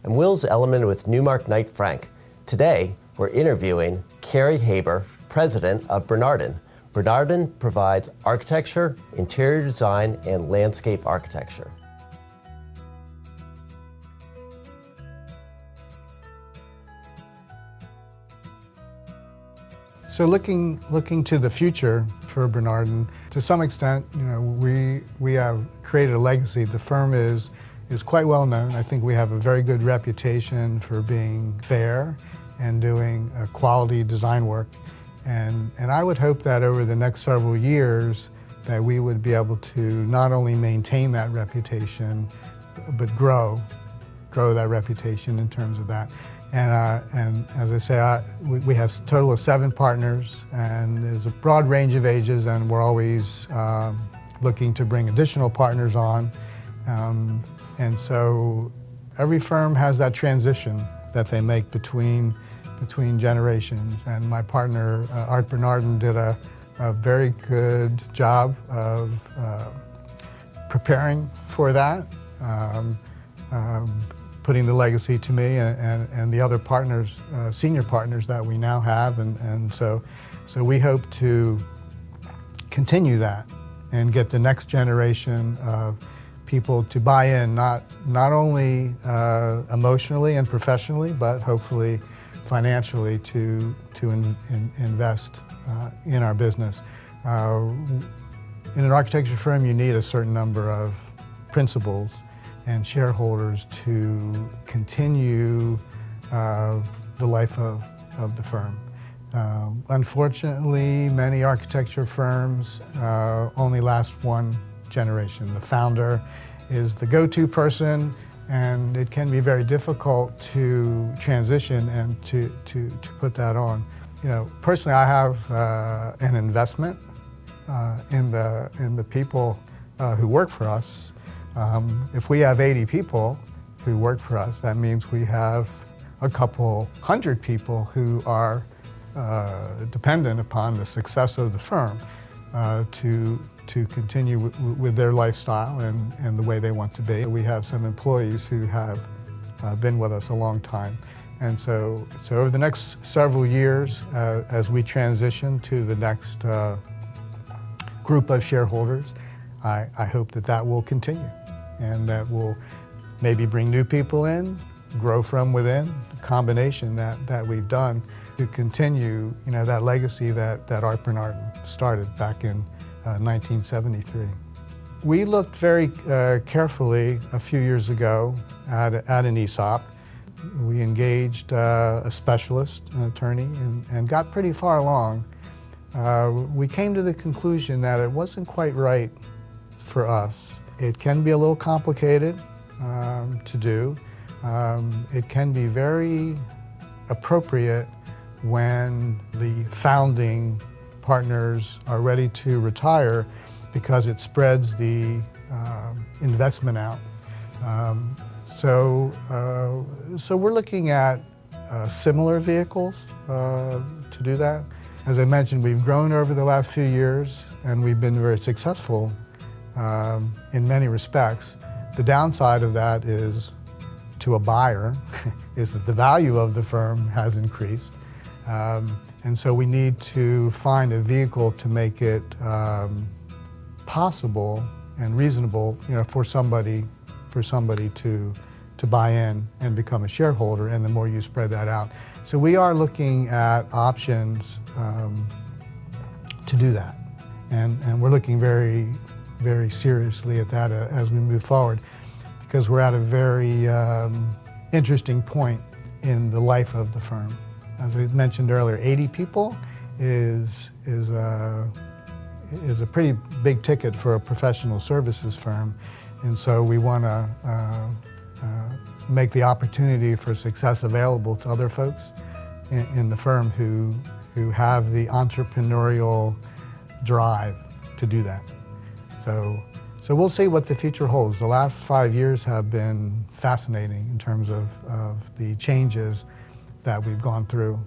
I'm Will's Elliman with Newmark Knight Frank. Today, we're interviewing Kerry Haber, president of Bernardon. Bernardon provides architecture, interior design, and landscape architecture. So looking to the future for Bernardon, to some extent, we have created a legacy. The firm is quite well known. I think we have a very good reputation for being fair and doing quality design work. And I would hope that over the next several years that we would be able to not only maintain that reputation, but grow that reputation in terms of that. And as I say, we have a total of 7 partners, and there's a broad range of ages, and we're always looking to bring additional partners on. And so every firm has that transition that they make between generations. And my partner, Art Bernardon, did a very good job of preparing for that. Putting the legacy to me and the other partners, senior partners that we now have, and so we hope to continue that and get the next generation of people to buy in, not only emotionally and professionally, but hopefully financially to invest in our business. In an architecture firm, you need a certain number of principals and shareholders to continue the life of the firm. Unfortunately, many architecture firms only last one generation. The founder is the go-to person, and it can be very difficult to transition and to put that on. Personally, I have an investment in the people who work for us. If we have 80 people who work for us, that means we have a couple hundred people who are dependent upon the success of the firm to continue with their lifestyle and the way they want to be. We have some employees who have been with us a long time. And so over the next several years, as we transition to the next group of shareholders, I hope that will continue, and that will maybe bring new people in, grow from within, the combination that we've done to continue that legacy that Art Bernardon started back in 1973. We looked very carefully a few years ago at an ESOP. We engaged a specialist, an attorney, and got pretty far along. We came to the conclusion that it wasn't quite right for us. It can be a little complicated to do. It can be very appropriate when the founding partners are ready to retire, because it spreads the investment out. So we're looking at similar vehicles to do that. As I mentioned, we've grown over the last few years, and we've been very successful in many respects. The downside of that is, to a buyer, is that the value of the firm has increased. And so we need to find a vehicle to make it possible and reasonable, for somebody to buy in and become a shareholder, and the more you spread that out. So we are looking at options to do that, and we're looking very, very seriously at that as we move forward, because we're at a very interesting point in the life of the firm. As we mentioned earlier, 80 people is a pretty big ticket for a professional services firm, and so we want to make the opportunity for success available to other folks in the firm who have the entrepreneurial drive to do that. So we'll see what the future holds. The last 5 years have been fascinating in terms of the changes that we've gone through